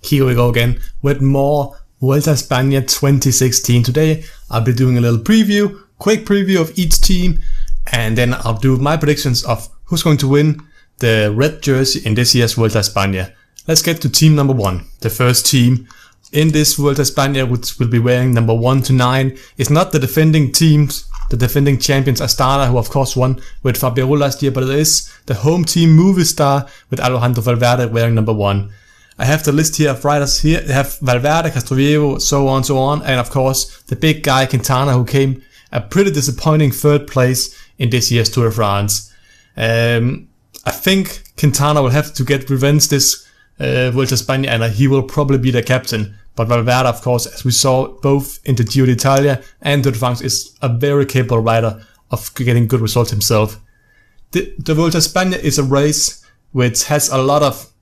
here we go again with more Vuelta Espana 2016. Today I'll be doing a little preview, quick preview of each team, and then I'll do my predictions of who's going to win the red jersey in this year's Vuelta Espana. Let's get to team number 1. The first team in this Vuelta Espana, which will be wearing number 1 to 9, is not the defending teams, the defending champions Astana, who of course won with Fabio last year, but it is the home team Movistar with Alejandro Valverde wearing number 1. I have the list here of riders here. I have Valverde, Castroviejo, so on, and of course the big guy Quintana, who came a pretty disappointing 3rd place in this year's Tour de France. I think Quintana will have to get revenge this Vuelta Espana, and he will probably be the captain. But Valverde, of course, as we saw both in the Giro d'Italia and Tour de France, is a very capable rider of getting good results himself. The Vuelta Espana is a race which has a lot of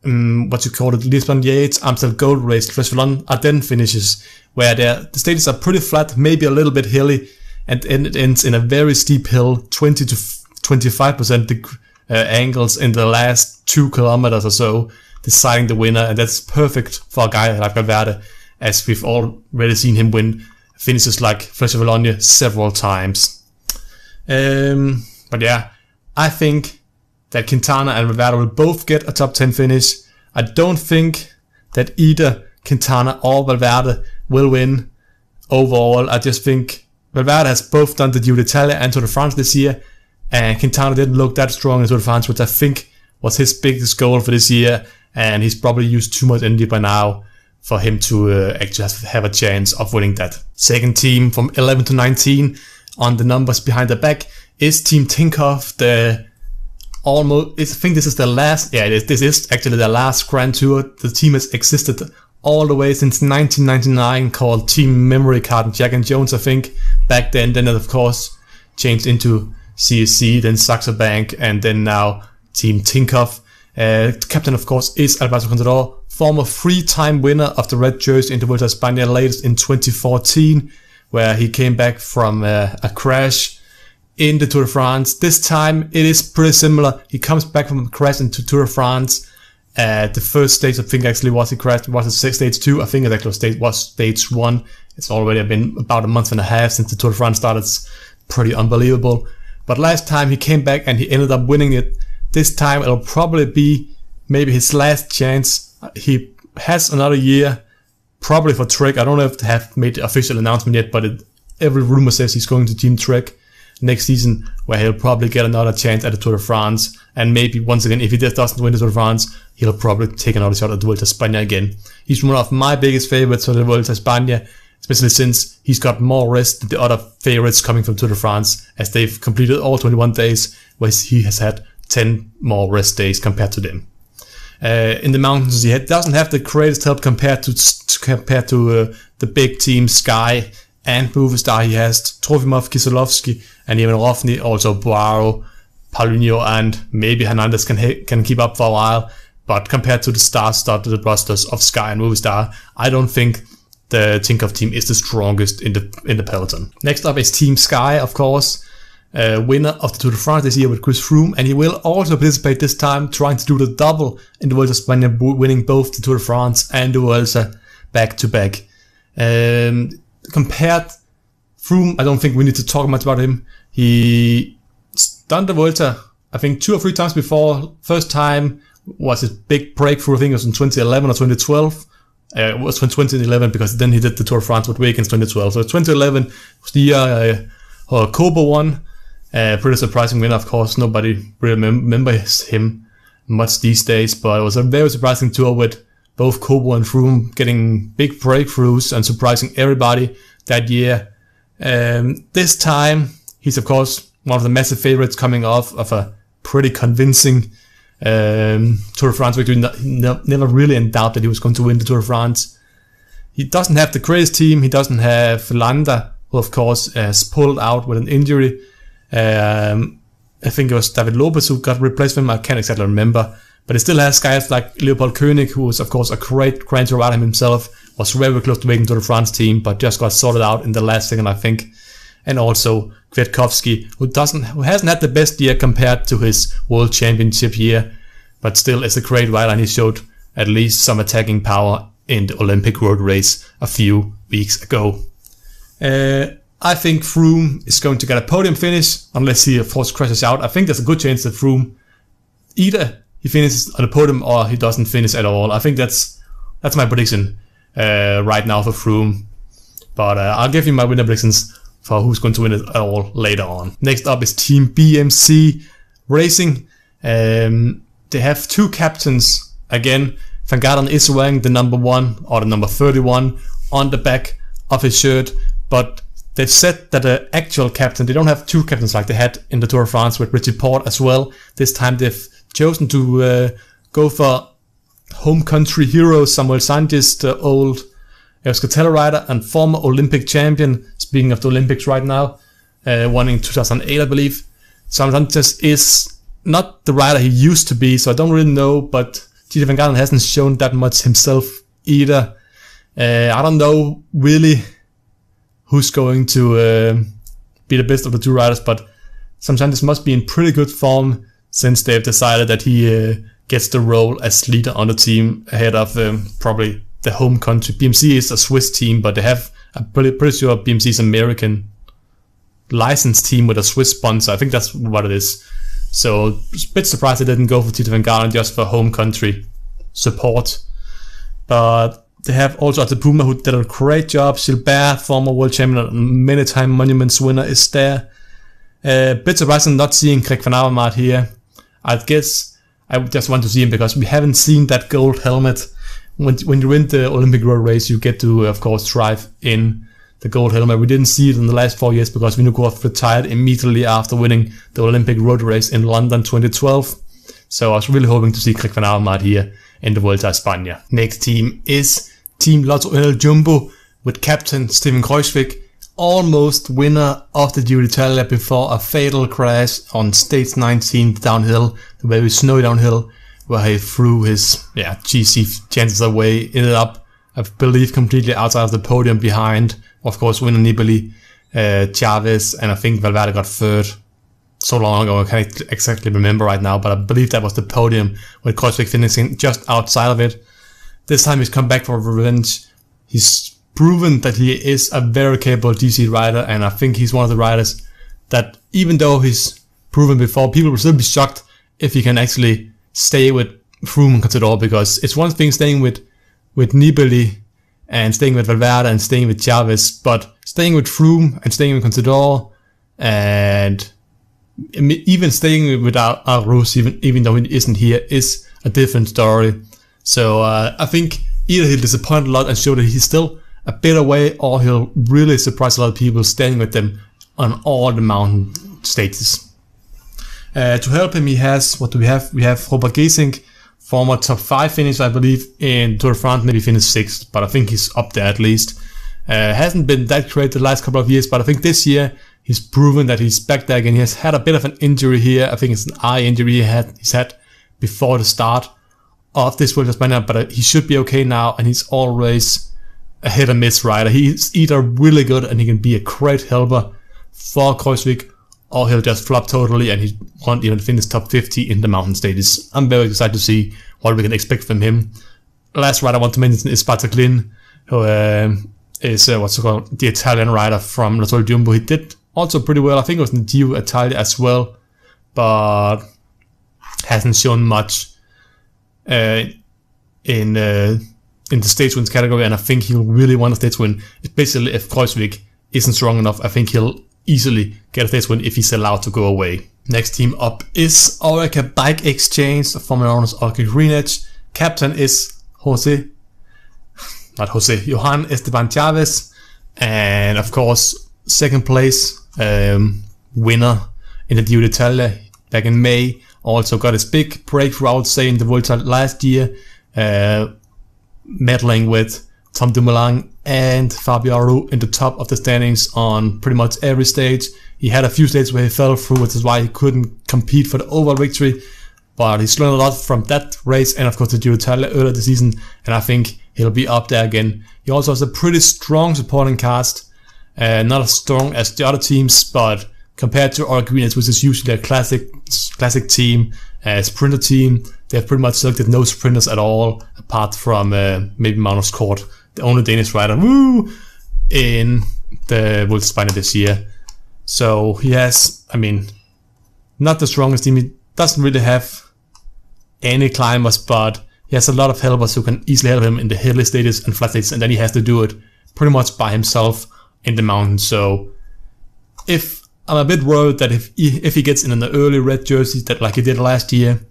what you call it, Lisbon Yates, Amstel Gold Race, Flèche Ardennes finishes, where the stages are pretty flat, maybe a little bit hilly, and it ends in a very steep hill, 20 to 25% angles in the last 2 kilometers or so, deciding the winner, and that's perfect for a guy like Valverde, as we've already seen him win finishes like Flèche several times. But yeah, I think that Quintana and Valverde will both get a top 10 finish. I don't think that either Quintana or Valverde will win overall. I just think Valverde has both done the Giro d'Italia and Tour de France this year, and Quintana didn't look that strong in Tour de France, which I think was his biggest goal for this year, and he's probably used too much energy by now for him to actually have a chance of winning that. Second team from 11 to 19 on the numbers behind the back is Team TINKOFF, I think this is the last, this is actually the last Grand Tour. The team has existed all the way since 1999, called Team Memory Card and JEVGEN007, I think, back then. Then it of course changed into CSC, then Saxo Bank, and then now Team TINKOFF. Captain of course is Alberto Contador, former 3-time winner of the red jersey in the Vuelta Espana, latest in 2014, where he came back from a crash in the Tour de France. This time it is pretty similar. He comes back from a crash into Tour de France. The first stage I think actually was he crashed, was it stage 2? I think it actually was stage 1. It's already been about a month and a half since the Tour de France started. It's pretty unbelievable. But last time he came back and he ended up winning it. This time it'll probably be maybe his last chance. He has another year, probably for Trek. I don't know if they have made the official announcement yet, but every rumor says he's going to Team Trek next season, where he'll probably get another chance at the Tour de France, and maybe once again, if he just doesn't win the Tour de France, he'll probably take another shot at the Vuelta Espana again. He's one of my biggest favorites for the Vuelta Espana, especially since he's got more rest than the other favorites coming from Tour de France, as they've completed all 21 days, whereas he has had 10 more rest days compared to them. In the mountains, he doesn't have the greatest help compared to the big team Sky and Movistar. He has Trofimov, Kieselowski, and even Rofny, also Boaro, Paulinho, and maybe Hernandez can keep up for a while. But compared to the star-studded rosters of Sky and Movistar, I don't think the TINKOFF team is the strongest in the peloton. Next up is Team Sky, of course, winner of the Tour de France this year with Chris Froome, and he will also participate this time, trying to do the double in the Vuelta Espana, winning both the Tour de France and the Vuelta back to back. Compared Froome, I don't think we need to talk much about him. He done the Vuelta, I think 2 or 3 times before. First time was his big breakthrough, I think it was in 2011 or 2012. It was from 2011, because then he did the Tour de France with Wiggins 2012. So 2011 was the year Kobo won. Pretty surprising win, of course. Nobody really remembers him much these days, but it was a very surprising tour with both Kobo and Froome getting big breakthroughs and surprising everybody that year. This time, he's of course one of the massive favorites, coming off of a pretty convincing Tour de France victory. Never really in doubt that he was going to win the Tour de France. He doesn't have the greatest team. He doesn't have Landa, who of course has pulled out with an injury. I think it was David Lopez who got replaced with him. I can't exactly remember. But he still has guys like Leopold Koenig, who is of course a great Grand Tour rider himself. Was very close to making to the France team, but just got sorted out in the last second, I think. And also Kwiatkowski, who hasn't had the best year compared to his World Championship year, but still is a great rider, and he showed at least some attacking power in the Olympic road race a few weeks ago. I think Froome is going to get a podium finish, unless he of course crashes out. I think there's a good chance that Froome, either he finishes on the podium or he doesn't finish at all. I think that's my prediction right now for Froome. But I'll give you my winner predictions for who's going to win it all later on. Next up is Team BMC Racing. They have 2 captains again. Van Garderen is wearing the number 1 or the number 31 on the back of his shirt, but they've said that the actual captain, they don't have 2 captains like they had in the Tour de France with Richie Porte as well. This time they've chosen to go for home country hero Samuel Sanchez, the old Euskaltel rider and former Olympic champion. Speaking of the Olympics right now, won in 2008 I believe. Samuel Sanchez is not the rider he used to be, so I don't really know, but Gigi Van Garderen hasn't shown that much himself either. I don't know really who's going to be the best of the 2 riders, but Sam Sanchez must be in pretty good form since they've decided that he gets the role as leader on the team ahead of probably the home country. BMC is a Swiss team, but they have, I'm pretty sure BMC is an American licensed team with a Swiss sponsor. I think that's what it is. So a bit surprised they didn't go for Tito Van Garderen just for home country support. But they have also Ate Puma, who did a great job. Gilbert, former world champion and many-time Monuments winner, is there. Bit surprising not seeing Greg van Avermaet here. I guess I just want to see him because we haven't seen that gold helmet. When you win the Olympic road race, you get to, of course, drive in the gold helmet. We didn't see it in the last 4 years because Vinokurov retired immediately after winning the Olympic road race in London 2012. So I was really hoping to see Greg van Avermaet here in the Vuelta a España. Next team is Team Lotto NL Jumbo with captain Steven Kruijswijk, almost winner of the Giro d'Italia before a fatal crash on stage 19 downhill, the very snowy downhill, where he threw his GC chances away. Ended up, I believe, completely outside of the podium behind, of course, winner Nibali, Chavez, and I think Valverde got 3rd. So long ago, I can't exactly remember right now, but I believe that was the podium with Kruijswijk finishing just outside of it. This time he's come back for revenge. He's proven that he is a very capable GC rider, and I think he's one of the riders that, even though he's proven before, people will still be shocked if he can actually stay with Froome and Contador, because it's one thing staying with Nibali and staying with Valverde and staying with Chavez, but staying with Froome and staying with Contador and even staying without Arus, even though he isn't here, is a different story. So I think either he'll disappoint a lot and show that he's still a bit away, or he'll really surprise a lot of people staying with them on all the mountain stages. To help him, he has, what do we have? We have Robert Gesink, former top 5 finish, I believe, in Tour de France, maybe finished 6th, but I think he's up there at least. Hasn't been that great the last couple of years, but I think this year he's proven that he's back there again. He has had a bit of an injury here. I think it's an eye injury he's had before the start of this Vuelta a España, but he should be okay now, and he's always a hit or miss rider. He's either really good and he can be a great helper for Kruijswijk, or he'll just flop totally and he won't even finish top 50 in the mountain stages. I'm very excited to see what we can expect from him. Last rider I want to mention is Bartaglin, who is what's called the Italian rider from Lotto Jumbo. He did also pretty well. I think it was in the Giro Italia as well, but hasn't shown much in the stage wins category, and I think he'll really want a stage win, especially if Kruijswijk isn't strong enough. I think he'll easily get a stage win if he's allowed to go away. Next team up is Orica Bike Exchange, former owners Orica Green Edge. Captain is Johan Esteban Chavez, and of course second place winner in the Giro d'Italia back in May. Also got his big breakthrough, I would say, in the Vuelta last year, meddling with Tom Dumoulin and Fabio Aru in the top of the standings on pretty much every stage. He had a few stages where he fell through, which is why he couldn't compete for the overall victory, but he's learned a lot from that race and of course the Giro d'Italia earlier this season, and I think he'll be up there again. He also has a pretty strong supporting cast, not as strong as the other teams, but compared to Aragonés, which is usually a classic team, sprinter team. They've pretty much selected no sprinters at all, apart from maybe Magnus Kort, the only Danish rider, in the Vuelta Espana this year. So he has, I mean, not the strongest team. He doesn't really have any climbers, but he has a lot of helpers who can easily help him in the hilly stages and flat stages, and then he has to do it pretty much by himself in the mountains. So if I'm a bit worried that if he gets in the early red jersey that like he did last year,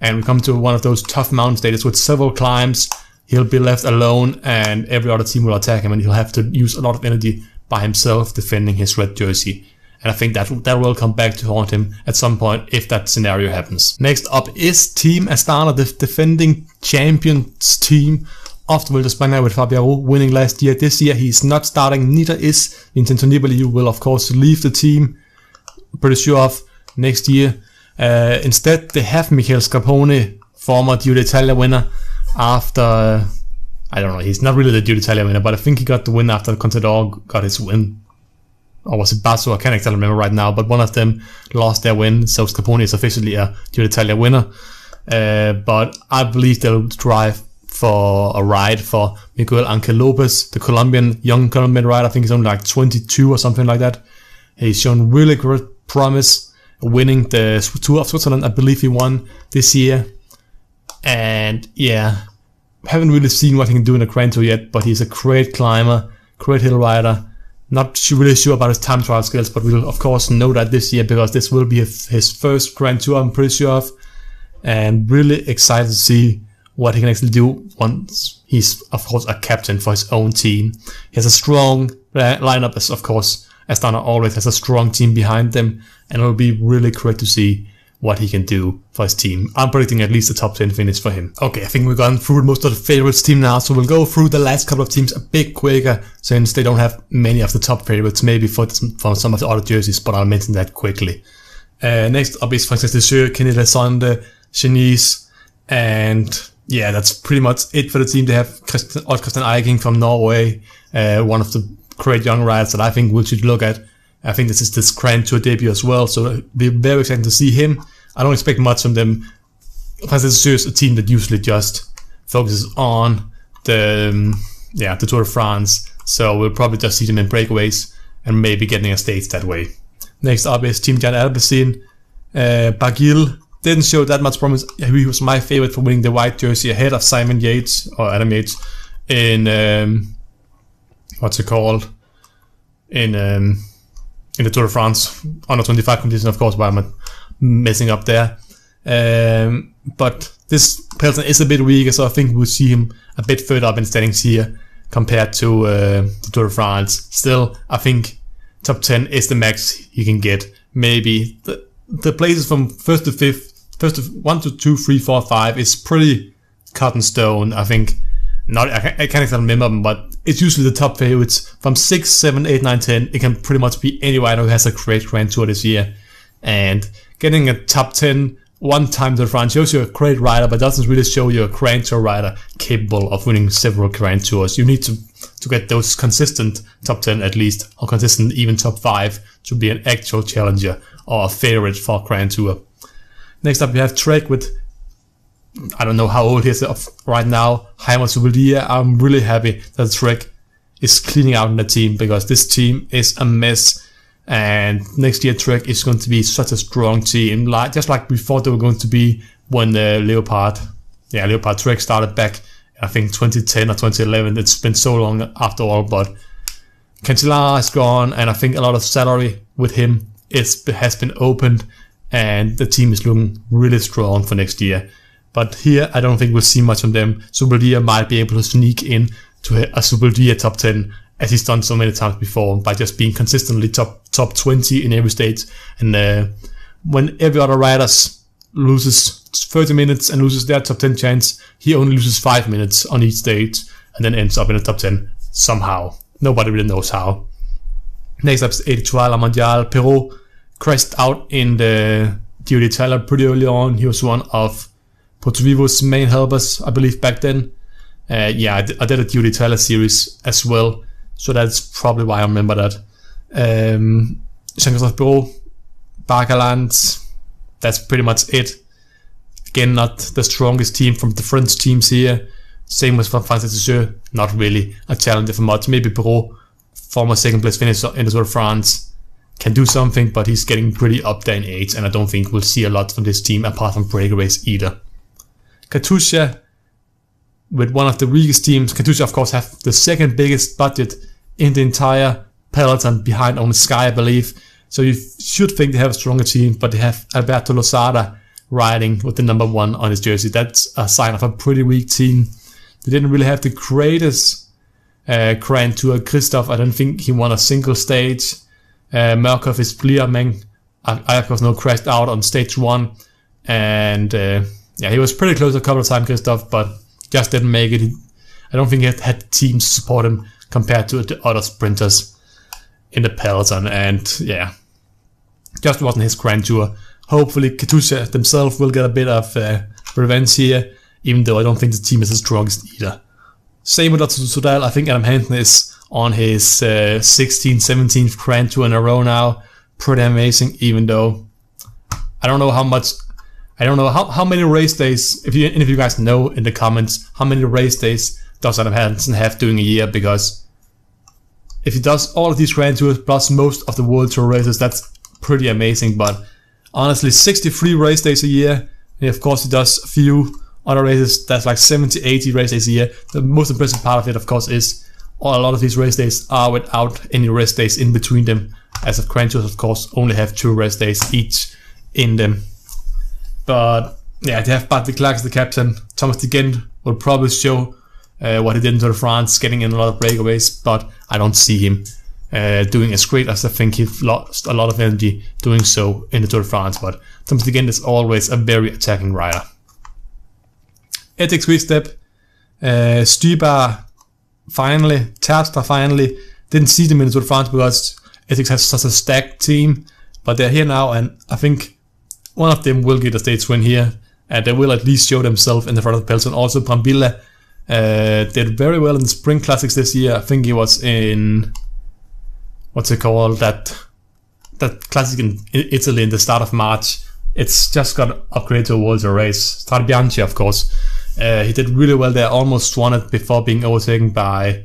and we come to one of those tough mountain stages with several climbs, he'll be left alone and every other team will attack him, and he'll have to use a lot of energy by himself defending his red jersey. And I think that will come back to haunt him at some point if that scenario happens. Next up is Team Astana, the defending champions team of the Vuelta Espana, with Fabio winning last year. This year he's not starting, neither is Vincenzo Nibali, who will of course leave the team, pretty sure of, next year. Instead they have Michele Scarponi, former Giro d'Italia winner, after, I don't know, he's not really the Giro d'Italia winner, but I think he got the win after Contador got his win. Or was it Basso? I can't exactly remember right now, but one of them lost their win, so Scarponi is officially a Giro d'Italia winner. But I believe they'll drive for a ride for Miguel Ángel López, the young Colombian rider. I think he's only like 22 or something like that. He's shown really great promise, winning the Tour of Switzerland. I believe he won this year. And yeah, haven't really seen what he can do in the Grand Tour yet, but he's a great climber, great hill rider. Not really sure about his time trial skills, but we'll of course know that this year, because this will be his first Grand Tour, I'm pretty sure of. And really excited to see what he can actually do once he's of course a captain for his own team. He has a strong lineup, as of course Astana always has a strong team behind them, and it'll be really great to see what he can do for his team. I'm predicting at least a top 10 finish for him. Okay, I think we've gone through most of the favorites team now, so we'll go through the last couple of teams a bit quicker, since they don't have many of the top favorites, maybe for some of the other jerseys, but I'll mention that quickly. Next up is Frances Deschaux, Kenny Lesonde, Chenise, and yeah, that's pretty much it for the team. They have Christian Eiking from Norway, one of the great young riders that I think we should look at. I think this is this Grand Tour debut as well, so it'll be very exciting to see him. I don't expect much from them. Francis is a team that usually just focuses on the Tour of France, so we'll probably just see them in breakaways and maybe getting a stage that way. Next up is Team Jan Alpecin. Barguil didn't show that much promise. He was my favorite for winning the white jersey ahead of Simon Yates, or Adam Yates, in what's it called? In the Tour de France under 25 competition, of course, why I'm messing up there. But this person is a bit weaker, so I think we'll see him a bit further up in standings here compared to the Tour de France. Still, I think top 10 is the max he can get. Maybe the places from first to 1 to 2, 3, 4, 5 is pretty cut in stone. I think. I can't exactly remember them, but it's usually the top favorites. From 6, 7, 8, 9, 10, it can pretty much be any rider who has a great Grand Tour this year. And getting a top 10 one time to the France shows you a great rider, but doesn't really show you a Grand Tour rider capable of winning several Grand Tours. You need to get those consistent top 10 at least, or consistent even top 5, to be an actual challenger or a favorite for Grand Tour. Next up we have Trek with, I don't know how old he is right now, Heimer Zubeldía. I'm really happy that Trek is cleaning out in the team, because this team is a mess. And next year Trek is going to be such a strong team, just like we thought they were going to be when Leopard Trek started back, I think 2010 or 2011. It's been so long after all, but Cancellara is gone, and I think a lot of salary with him has been opened, and the team is looking really strong for next year. But here, I don't think we'll see much from them. Zubeldía might be able to sneak in to a Zubeldía top 10, as he's done so many times before, by just being consistently top 20 in every stage. And when every other rider loses 30 minutes and loses their top 10 chance, he only loses 5 minutes on each stage, and then ends up in the top 10 somehow. Nobody really knows how. Next up is Etoile Mondial. Perrault crashed out in the Giro d'Italia pretty early on. He was one of Porto Vivo's main helpers, I believe, back then. I did a Giro d'Italia series as well, so that's probably why I remember that. Jean-Christophe Perrault Barcaland, that's pretty much it. Again, not the strongest team from the French teams here. Same with France, not really a challenger for much. Maybe Perrault, former second place finisher in the Tour de France, can do something, but he's getting pretty up there in age, and I don't think we'll see a lot from this team apart from breakaways either. Katusha, with one of the weakest teams. Katusha, of course, have the second biggest budget in the entire peloton, behind only Sky, I believe. So you should think they have a stronger team, but they have Alberto Losada riding with the number 1 on his jersey. That's a sign of a pretty weak team. They didn't really have the greatest Grand Tour. Christoph, I don't think he won a single stage. Mørkøv is Bliermeng. I of course know crashed out on stage 1. And yeah, he was pretty close a couple of times, Christoph, but just didn't make it. I don't think he had teams to support him compared to the other sprinters in the peloton. And yeah, just wasn't his Grand Tour. Hopefully Katusha themselves will get a bit of revenge here, even though I don't think the team is the strongest either. Same with Lotto Soudal. I think Adam Hansen is on his 16th, 17th Grand Tour in a row now. Pretty amazing, even though I don't know how much. I don't know how many race days, if you guys know in the comments, how many race days does Adam Hansen have during a year, because if he does all of these Grand Tours plus most of the World Tour races, that's pretty amazing. But honestly, 63 race days a year, and of course he does a few other races, that's like 70, 80 race days a year. The most impressive part of it, of course, is a lot of these race days are without any rest days in between them, as of Grand Tours, of course, only have 2 rest days each in them. But yeah, they have Patrick Clark as the captain. Thomas de Gent will probably show what he did in Tour de France, getting in a lot of breakaways, but I don't see him doing as great as I think he lost a lot of energy doing so in the Tour de France. But Thomas de Gent is always a very attacking rider. Ethics Quickstep, Stybar finally, Terpstra finally. Didn't see them in the Tour de France because Ethics has such a stacked team, but they're here now, and I think one of them will get a stage win here, and they will at least show themselves in the front of the peloton. Also, Brambilla did very well in the Spring Classics this year. I think he was in, what's it called, that classic in Italy in the start of March. It's just got upgraded to a World Tour race. Strade Bianche, of course. He did really well there, almost won it before being overtaken by,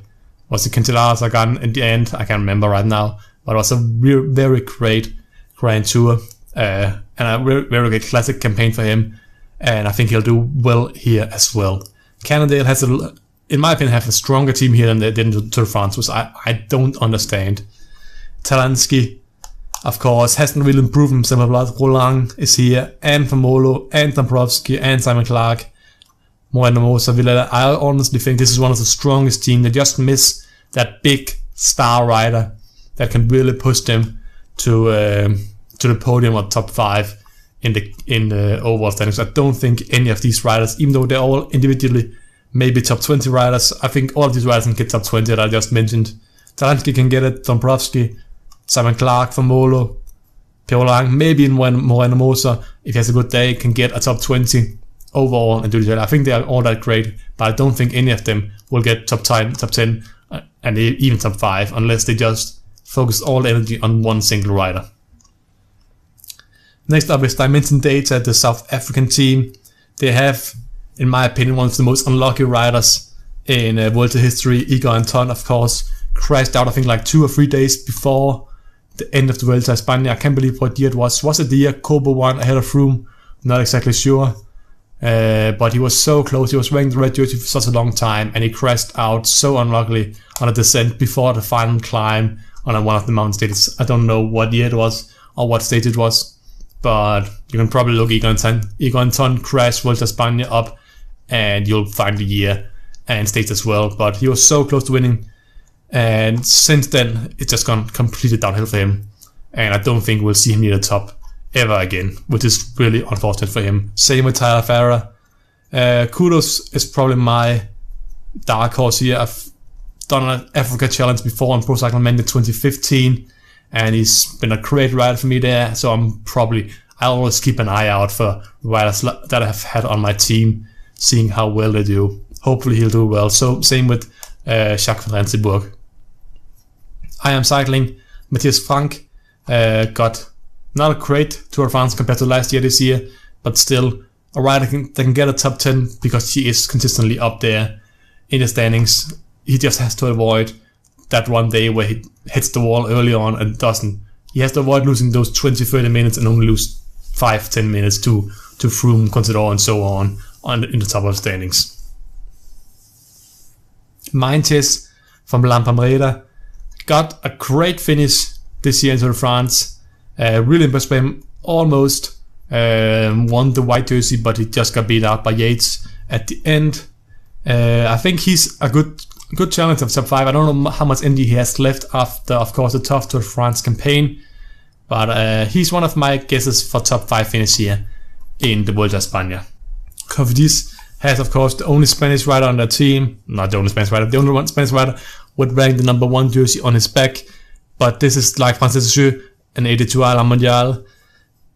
was it Cancellara Sagan in the end? I can't remember right now, but it was a very great Grand Tour. And a very good classic campaign for him, and I think he'll do well here as well. Cannondale has, in my opinion, have a stronger team here than they did in the Tour de France, which I don't understand. Talansky, of course, hasn't really improved himself a lot. Roland is here, and Famolo, and Dombrowski, and Simon Clark. Morenamosa, Villa. I honestly think this is one of the strongest teams. They just miss that big star rider that can really push them to the podium or top 5 in the overall standings. I don't think any of these riders, even though they're all individually maybe top 20 riders, I think all of these riders can get top 20 that I just mentioned. Talansky can get it, Dombrowski, Simon Clark, Famolo, Piolang, maybe in Moreno Mosa, if he has a good day, can get a top 20 overall and do the job. I think they are all that great, but I don't think any of them will get top 10, and even top 5 unless they just focus all the energy on one single rider. Next up is Dimension Data, the South African team. They have, in my opinion, one of the most unlucky riders in Vuelta history. Igor Anton, of course, crashed out I think like 2 or 3 days before the end of the Vuelta Espana. I can't believe what year it was. Was it the year Kobo won ahead of Froome? Not exactly sure. But he was so close. He was wearing the red jersey for such a long time, and he crashed out so unluckily on a descent before the final climb on one of the mountain stages. I don't know what year it was or what stage it was, but you can probably look Igor Anton crashed Vuelta Espana up, and you'll find the year and stage as well. But he was so close to winning, and since then it's just gone completely downhill for him, and I don't think we'll see him near the top ever again, which is really unfortunate for him. Same with Tyler Farrer. Kudos is probably my dark horse here. I've done an Africa challenge before on Pro Cycling Mania 2015, and he's been a great rider for me there, so I always keep an eye out for riders that I have had on my team, seeing how well they do. Hopefully he'll do well. So same with Jacques van Rensburg. I Am Cycling, Matthias Frank got Not a great Tour de France compared to last year this year, but still a rider that can get a top 10 because he is consistently up there in the standings. He just has to avoid that one day where he hits the wall early on and doesn't. He has to avoid losing those 20-30 minutes and only lose 5-10 minutes to Froome, Contador and so on in the top of the standings. Meintjes from Lampamreda got a great finish this year in Tour de France. Really impressed by him. Almost won the white jersey, but he just got beat out by Yates at the end. I think he's a good challenger of top 5. I don't know how much energy he has left after, of course, the tough Tour de France campaign, but he's one of my guesses for top 5 finish here in the Vuelta a España. Cofidis has, of course, the only Spanish rider on their team. Not the only Spanish rider, the only one Spanish rider would rank the number 1 jersey on his back. But this is like Francis and Étoile Mondial.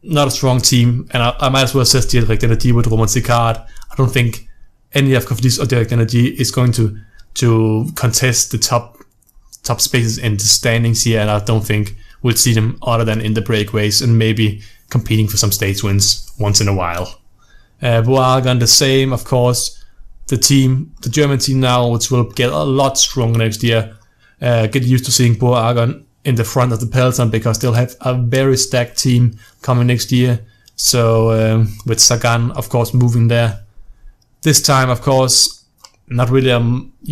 Not a strong team, and I might as well assess Direct Energy with Roman Sicard. I don't think any of Cofidis or Direct Energy is going to contest the top spaces in the standings here, and I don't think we'll see them other than in the breakaways and maybe competing for some stage wins once in a while. Boagan the same, of course. The German team now, which will get a lot stronger next year. Get used to seeing Boagan in the front of the peloton because they'll have a very stacked team coming next year. So with Sagan, of course, moving there. This time, of course, not really.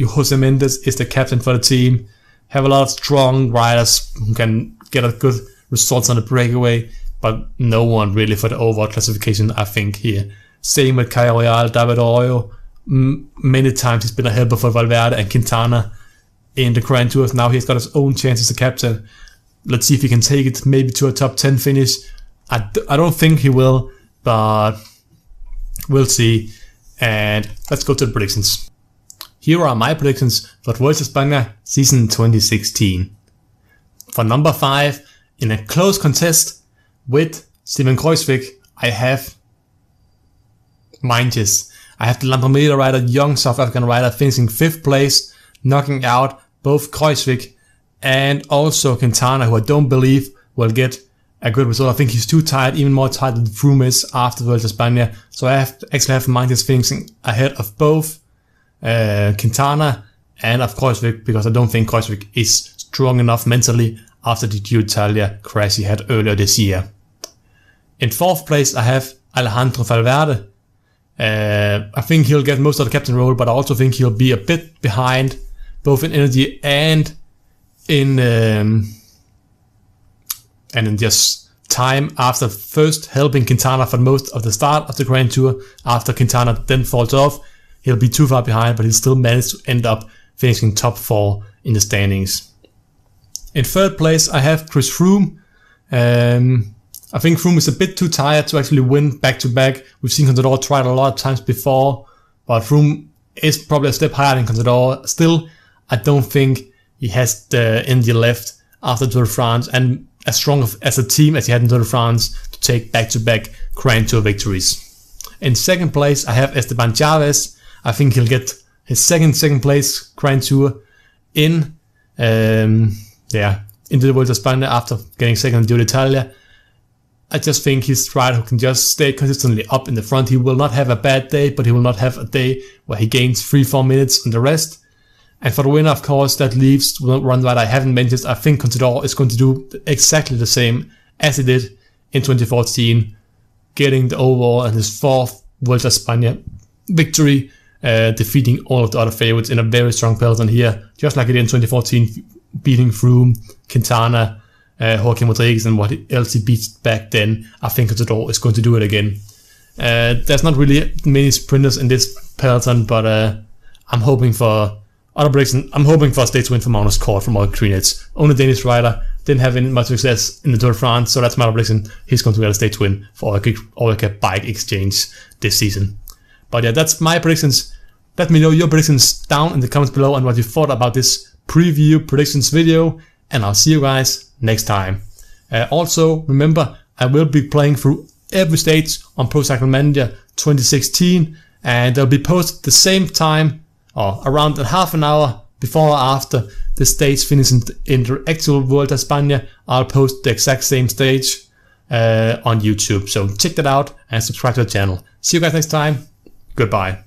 Jose Mendes is the captain for the team. Have a lot of strong riders who can get a good results on the breakaway, but no one really for the overall classification, I think, here. Same with Caio Real, David Arroyo. Many times he's been a helper for Valverde and Quintana in the Grand Tours. Now he's got his own chance as a captain. Let's see if he can take it maybe to a top 10 finish. I don't think he will, but we'll see. And let's go to the predictions. Here are my predictions for Vuelta a España season 2016. For number 5, in a close contest with Steven Kruijswijk, I have Meintjes. I have the Lampamreda rider, young South African rider, finishing 5th place, knocking out both Kruijswijk and also Quintana, who I don't believe will get a good result. I think he's too tired, even more tired than Froome is after Vuelta a España. So I actually have Meintjes finishing ahead of both Quintana and of Kruijswijk, because I don't think Kruijswijk is strong enough mentally after the Giro d'Italia crash he had earlier this year. In 4th place I have Alejandro Valverde. I think he'll get most of the captain role, but I also think he'll be a bit behind, both in energy and in just time, after first helping Quintana for most of the start of the Grand Tour. After Quintana then falls off, he'll be too far behind, but he'll still manage to end up finishing top 4 in the standings. In 3rd place I have Chris Froome. I think Froome is a bit too tired to actually win back-to-back. We've seen Contador try it a lot of times before, but Froome is probably a step higher than Contador. Still, I don't think he has the energy left after Tour de France and as strong as a team as he had in Tour de France to take back-to-back Grand Tour victories. In 2nd place, I have Esteban Chaves. I think he'll get his second place Grand Tour into the Vuelta a España after getting 2nd in Giro d'Italia. I just think he's a rider who can just stay consistently up in the front. He will not have a bad day, but he will not have a day where he gains 3-4 minutes on the rest. And for the winner, of course, that leaves one rider I haven't mentioned. I think Contador is going to do exactly the same as he did in 2014, getting the overall and his 4th Vuelta a España victory, defeating all of the other favorites in a very strong peloton here, just like he did in 2014, beating Froome, Quintana, Joaquim Rodriguez and what else he beat back then. I think Contador is going to do it again. There's not really many sprinters in this peloton, but I'm hoping for other predictions. I'm hoping for a stage win for Magnus Kort from all Greenwich. Only Danish rider, didn't have any much success in the Tour de France, so that's my prediction. He's going to get a stage win for Orica Bike Exchange this season. But yeah, that's my predictions. Let me know your predictions down in the comments below and what you thought about this preview predictions video, and I'll see you guys next time. Also, remember, I will be playing through every stage on Pro Cycling Manager 2016, and they'll be posted the same time, or around half an hour before or after the stage finishes in the actual Vuelta a España. I'll post the exact same stage. on YouTube. So check that out and subscribe to the channel. See you guys next time. Goodbye.